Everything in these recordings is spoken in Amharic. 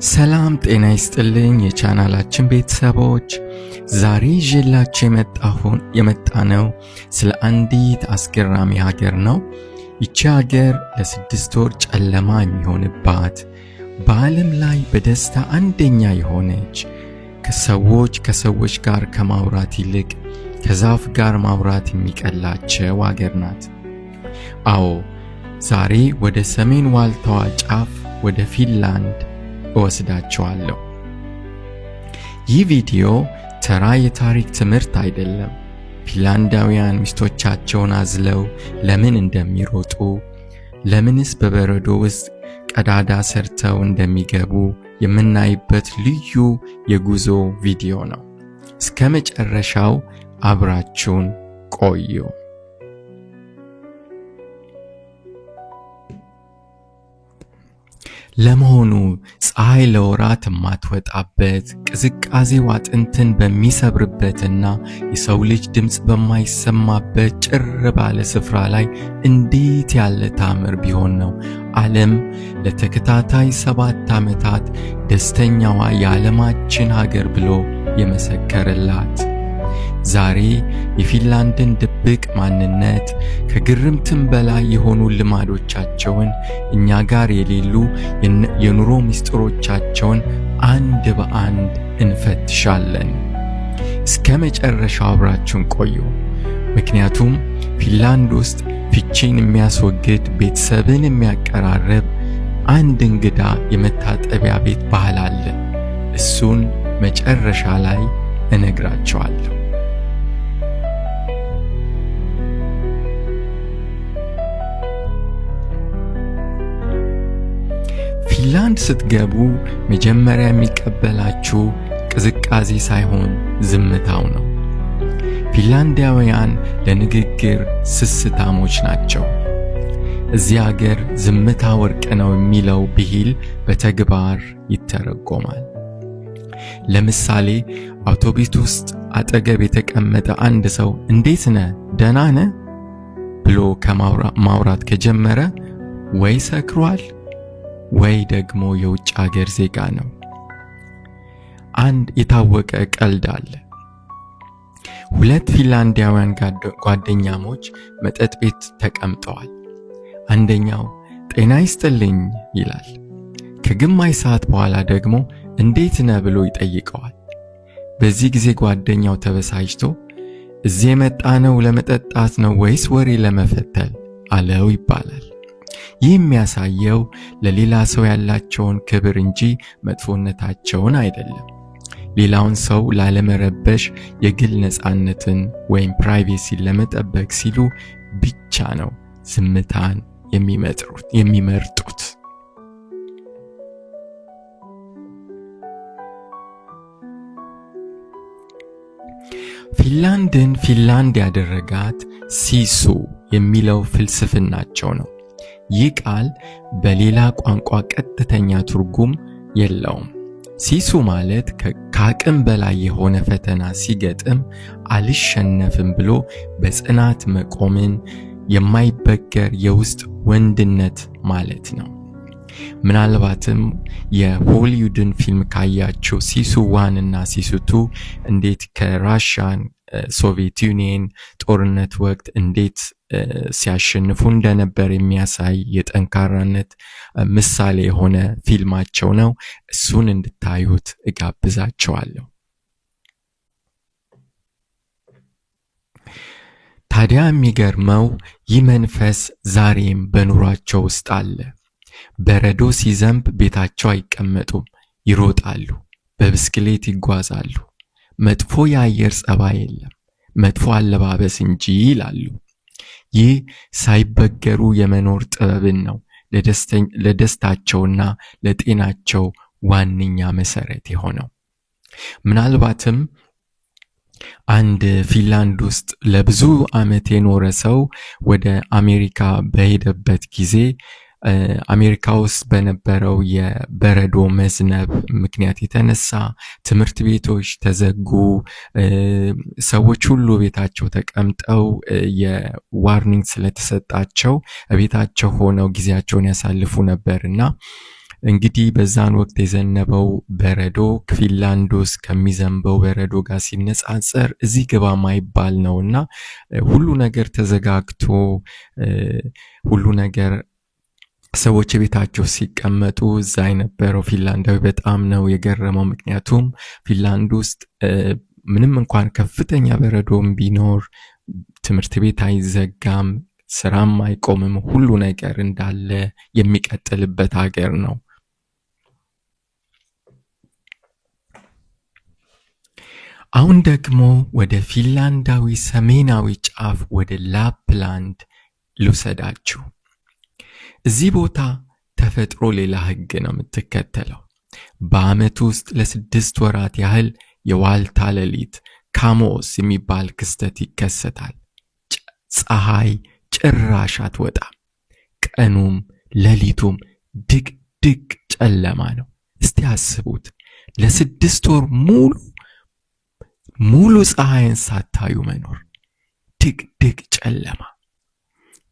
ሰላም ጤና ይስጥልኝ የቻናላችን ቤተሰቦች፣ ዛሬ ይዤላችሁ የመጣነው ስለ አንዲት አስገራሚ ሀገር ነው። ይቺ ሀገር ለ6 ወር ጨለማ የሚሆንባት፣ በዓለም ላይ በደስታ አንደኛ የሆነች፣ ከሰዎች ጋር ከማውራት ይልቅ ከዛፍ ጋር ማውራት የሚቀላቸው ሀገር ናት። አዎ፣ ዛሬ ወደ ሰሜን ዋልታዋ ጫፍ ወደ ፊንላንድ እወስዳችኋለሁ። ይህ ቪዲዮ ተራ የታሪክ ትምህርት አይደለም። ፊንላንዳውያን ሚስቶቻቸውን አዝለው ለምን እንደሚሮጡ፣ ለምንስ በበረዶ ውስጥ ቀዳዳ ሰርተው እንደሚገቡ የምናይበት ልዩ የጉዞ ቪዲዮ ነው። እስከ መጨረሻው አብራችሁን ቆዩ። ለመሆኑ ፀሐይ ለወራት የማትወጣበት፣ ቅዝቃዜው አጥንትን በሚሰብርበትና የሰው ልጅ ድምፅ በማይሰማበት ጭር ባለ ስፍራ ላይ እንዴት ያለ ታምር ቢሆን ነው ዓለም ለተከታታይ 7 ዓመታት ደስተኛዋ የዓለማችን ሀገር ብሎ የመሰከረላት? ዛሬ የፊንላንድን ድብቅ ማንነት፣ ከግርምትም በላይ የሆኑ ልማዶቻቸውን፣ እኛ ጋር የሌሉ የኑሮ ምስጢሮቻቸውን አንድ በአንድ እንፈትሻለን። እስከ መጨረሻው አብራችሁን ቆዩ። ምክንያቱም ፊንላንድ ውስጥ ፍቺን የሚያስወግድ፣ ቤተሰብን የሚያቀራርብ አንድ እንግዳ የመታጠቢያ ቤት ባህል አለ። እሱን መጨረሻ ላይ እነግራቸዋለሁ። ፊንላንድ ስትገቡ መጀመሪያ የሚቀበላችሁ ቅዝቃዜ ሳይሆን ዝምታው ነው። ፊንላንዳውያን ለንግግር ስስታሞች ናቸው። እዚህ ሀገር ዝምታ ወርቅ ነው የሚለው ብሂል በተግባር ይተረጎማል። ለምሳሌ አውቶቡስ ውስጥ አጠገብ የተቀመጠ አንድ ሰው እንዴት ነህ፣ ደህና ነህ ብሎ ማውራት ከጀመረ ወይ ሰክሯል ወይ ደግሞ የውጭ ሀገር ዜጋ ነው። አንድ የታወቀ ቀልድ አለ። 2 ፊንላንዳውያን ጓደኛሞች መጠጥ ቤት ተቀምጠዋል። አንደኛው ጤና ይስጥልኝ ይላል። ከግማሽ ሰዓት በኋላ ደግሞ እንዴት ነህ ብሎ ይጠይቀዋል። በዚህ ጊዜ ጓደኛው ተበሳጭቶ እዚህ የመጣነው ለመጠጣት ነው ወይስ ወሬ ለመፈተል አለው ይባላል። ይህ የሚያሳየው ለሌላ ሰው ያላቸውን ክብር እንጂ መጥፎነታቸውን አይደለም። ሌላውን ሰው ላለመረበሽ የግል ነፃነትን ወይም ፕራይቬሲን ለመጠበቅ ሲሉ ብቻ ነው ዝምታን የሚመርጡት። ፊንላንድን ፊንላንድ ያደረጋት ሲሱ የሚለው ፍልስፍናቸው ነው። ይህ ቃል በሌላ ቋንቋ ቀጥተኛ ትርጉም የለውም። ሲሱ ማለት ከአቅም በላይ የሆነ ፈተና ሲገጥም አልሸነፍም ብሎ በጽናት መቆምን፣ የማይበገር የውስጥ ወንድነት ማለት ነው። ምናልባትም የሆሊውድን ፊልም ካያችሁ ሲሱ 1 እና ሲሱ 2 እንዴት ከራሽያን ሶቪየት ዩኒየን ጦርነት ወቅት እንዴት ሲያሸንፉ እንደነበር የሚያሳይ የጠንካራነት ምሳሌ የሆነ ፊልማቸው ነው። እሱን እንድታዩት እጋብዛቸዋለሁ። ታዲያ የሚገርመው ይህ መንፈስ ዛሬም በኑሯቸው ውስጥ አለ። በረዶ ሲዘንብ ቤታቸው አይቀመጡም፣ ይሮጣሉ፣ በብስክሌት ይጓዛሉ። መጥፎ የአየር ጸባይ የለም፣ መጥፎ አለባበስ እንጂ ይላሉ። ይህ ሳይበገሩ የመኖር ጥበብን ነው ለደስታቸውና ለጤናቸው ዋነኛ መሰረት የሆነው። ምናልባትም አንድ ፊንላንድ ውስጥ ለብዙ ዓመት የኖረ ሰው ወደ አሜሪካ በሄደበት ጊዜ አሜሪካ ውስጥ በነበረው የበረዶ መዝነብ ምክንያት የተነሳ ትምህርት ቤቶች ተዘጉ። ሰዎች ሁሉ ቤታቸው ተቀምጠው የዋርኒንግ ስለተሰጣቸው ቤታቸው ሆነው ጊዜያቸውን ያሳልፉ ነበርና እንግዲህ በዛን ወቅት የዘነበው በረዶ ፊንላንድ ውስጥ ከሚዘንበው በረዶ ጋር ሲነጻጸር እዚህ ግባ ማይባል ነውና ሁሉ ነገር ተዘጋግቶ ሁሉ ነገር ሰዎች ቤታቸው ሲቀመጡ እዛ የነበረው ፊንላንዳዊ በጣም ነው የገረመው። ምክንያቱም ፊንላንድ ውስጥ ምንም እንኳን ከፍተኛ በረዶም ቢኖር ትምህርት ቤት አይዘጋም፣ ስራም አይቆምም፣ ሁሉ ነገር እንዳለ የሚቀጥልበት ሀገር ነው። አሁን ደግሞ ወደ ፊንላንዳዊ ሰሜናዊ ጫፍ ወደ ላፕላንድ ልውሰዳችሁ። እዚህ ቦታ ተፈጥሮ ሌላ ህግ ነው የምትከተለው። በአመት ውስጥ ለ6 ወራት ያህል የዋልታ ሌሊት ካሞስ የሚባል ክስተት ይከሰታል። ፀሐይ ጭራሽ አትወጣም። ቀኑም ሌሊቱም ድቅድቅ ጨለማ ነው። እስቲ አስቡት፣ ለ6 ወር ሙሉ ፀሐይን ሳታዩ መኖር፣ ድቅድቅ ጨለማ።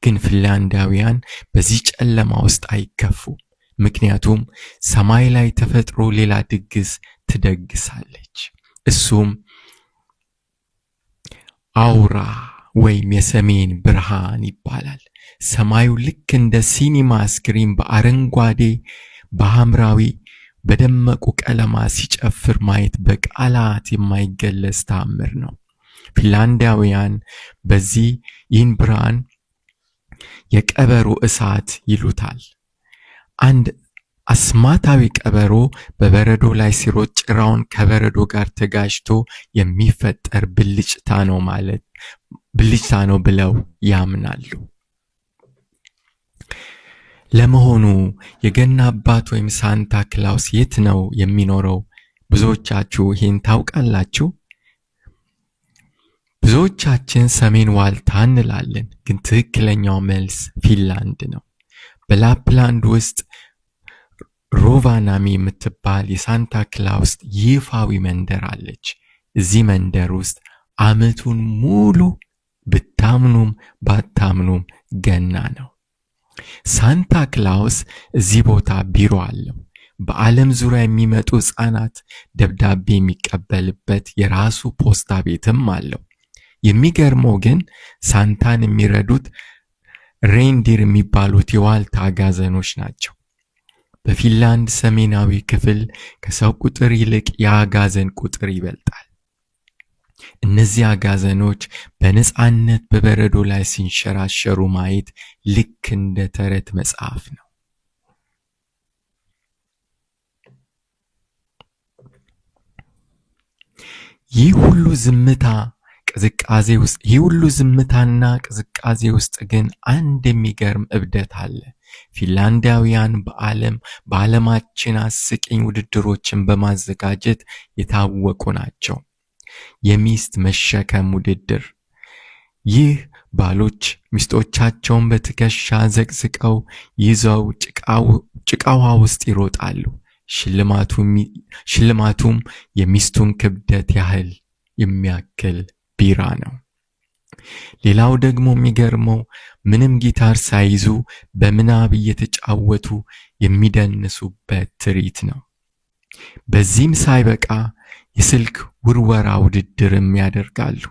ግን ፊንላንዳውያን በዚህ ጨለማ ውስጥ አይከፉም። ምክንያቱም ሰማይ ላይ ተፈጥሮ ሌላ ድግስ ትደግሳለች። እሱም አውራ ወይም የሰሜን ብርሃን ይባላል። ሰማዩ ልክ እንደ ሲኒማ ስክሪን በአረንጓዴ፣ በሐምራዊ፣ በደመቁ ቀለማት ሲጨፍር ማየት በቃላት የማይገለጽ ተአምር ነው። ፊንላንዳውያን ይህን ብርሃን የቀበሮ እሳት ይሉታል። አንድ አስማታዊ ቀበሮ በበረዶ ላይ ሲሮጥ ጭራውን ከበረዶ ጋር ተጋጭቶ የሚፈጠር ብልጭታ ነው ብለው ያምናሉ። ለመሆኑ የገና አባት ወይም ሳንታ ክላውስ የት ነው የሚኖረው? ብዙዎቻችሁ ይህን ታውቃላችሁ? ብዙዎቻችን ሰሜን ዋልታ እንላለን፣ ግን ትክክለኛው መልስ ፊንላንድ ነው። በላፕላንድ ውስጥ ሮቫናሚ የምትባል የሳንታ ክላውስ ይፋዊ መንደር አለች። እዚህ መንደር ውስጥ አመቱን ሙሉ ብታምኑም ባታምኑም ገና ነው። ሳንታ ክላውስ እዚህ ቦታ ቢሮ አለው። በዓለም ዙሪያ የሚመጡ ሕፃናት ደብዳቤ የሚቀበልበት የራሱ ፖስታ ቤትም አለው። የሚገርመው ግን ሳንታን የሚረዱት ሬንዲር የሚባሉት የዋልታ አጋዘኖች ናቸው። በፊንላንድ ሰሜናዊ ክፍል ከሰው ቁጥር ይልቅ የአጋዘን ቁጥር ይበልጣል። እነዚህ አጋዘኖች በነፃነት በበረዶ ላይ ሲንሸራሸሩ ማየት ልክ እንደ ተረት መጽሐፍ ነው። ይህ ሁሉ ዝምታና ቅዝቃዜ ውስጥ ግን አንድ የሚገርም እብደት አለ። ፊንላንዳውያን በዓለማችን አስቂኝ ውድድሮችን በማዘጋጀት የታወቁ ናቸው። የሚስት መሸከም ውድድር። ይህ ባሎች ሚስቶቻቸውን በትከሻ ዘቅዝቀው ይዘው ጭቃዋ ውስጥ ይሮጣሉ። ሽልማቱም የሚስቱን ክብደት ያህል የሚያክል ቢራ ነው። ሌላው ደግሞ የሚገርመው ምንም ጊታር ሳይዙ በምናብ እየተጫወቱ የሚደንሱበት ትርኢት ነው። በዚህም ሳይበቃ የስልክ ውርወራ ውድድርም ያደርጋሉ።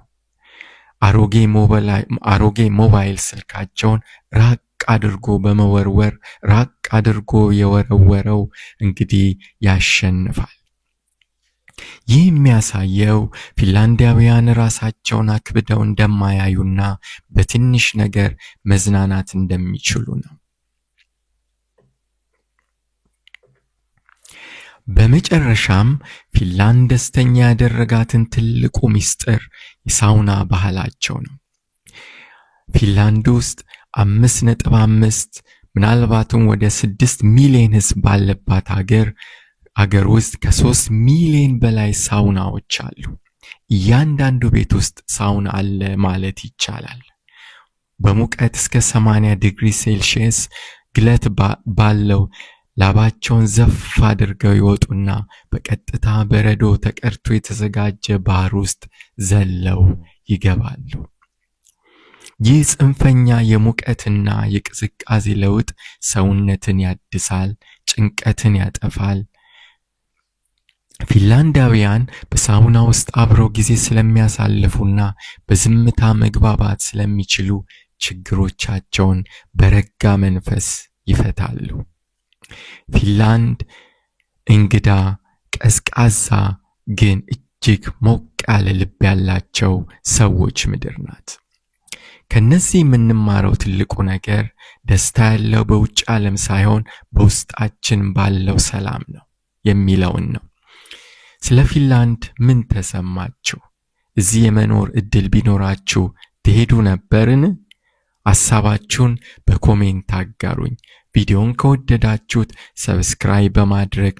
አሮጌ ሞባይል ስልካቸውን ራቅ አድርጎ በመወርወር ራቅ አድርጎ የወረወረው እንግዲህ ያሸንፋል። ይህ የሚያሳየው ፊንላንዳውያን ራሳቸውን አክብደው እንደማያዩና በትንሽ ነገር መዝናናት እንደሚችሉ ነው። በመጨረሻም ፊንላንድ ደስተኛ ያደረጋትን ትልቁ ምስጢር የሳውና ባህላቸው ነው። ፊንላንድ ውስጥ 5.5 ምናልባትም ወደ 6 ሚሊዮን ሕዝብ ባለባት ሀገር ውስጥ ከ3 ሚሊዮን በላይ ሳውናዎች አሉ። እያንዳንዱ ቤት ውስጥ ሳውና አለ ማለት ይቻላል። በሙቀት እስከ 80 ዲግሪ ሴልሺየስ ግለት ባለው ላባቸውን ዘፍ አድርገው ይወጡና በቀጥታ በረዶ ተቀድቶ የተዘጋጀ ባህር ውስጥ ዘለው ይገባሉ። ይህ ጽንፈኛ የሙቀትና የቅዝቃዜ ለውጥ ሰውነትን ያድሳል፣ ጭንቀትን ያጠፋል። ፊንላንዳውያን በሳውና ውስጥ አብረው ጊዜ ስለሚያሳልፉና በዝምታ መግባባት ስለሚችሉ ችግሮቻቸውን በረጋ መንፈስ ይፈታሉ። ፊንላንድ እንግዳ፣ ቀዝቃዛ ግን እጅግ ሞቅ ያለ ልብ ያላቸው ሰዎች ምድር ናት። ከነዚህ የምንማረው ትልቁ ነገር ደስታ ያለው በውጭ ዓለም ሳይሆን በውስጣችን ባለው ሰላም ነው የሚለውን ነው። ስለ ፊንላንድ ምን ተሰማችሁ? እዚህ የመኖር እድል ቢኖራችሁ ትሄዱ ነበርን? ሐሳባችሁን በኮሜንት አጋሩኝ። ቪዲዮውን ከወደዳችሁት ሰብስክራይብ በማድረግ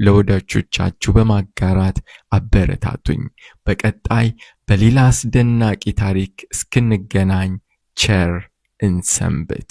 ለወዳጆቻችሁ በማጋራት አበረታቱኝ። በቀጣይ በሌላ አስደናቂ ታሪክ እስክንገናኝ ቸር እንሰንብት።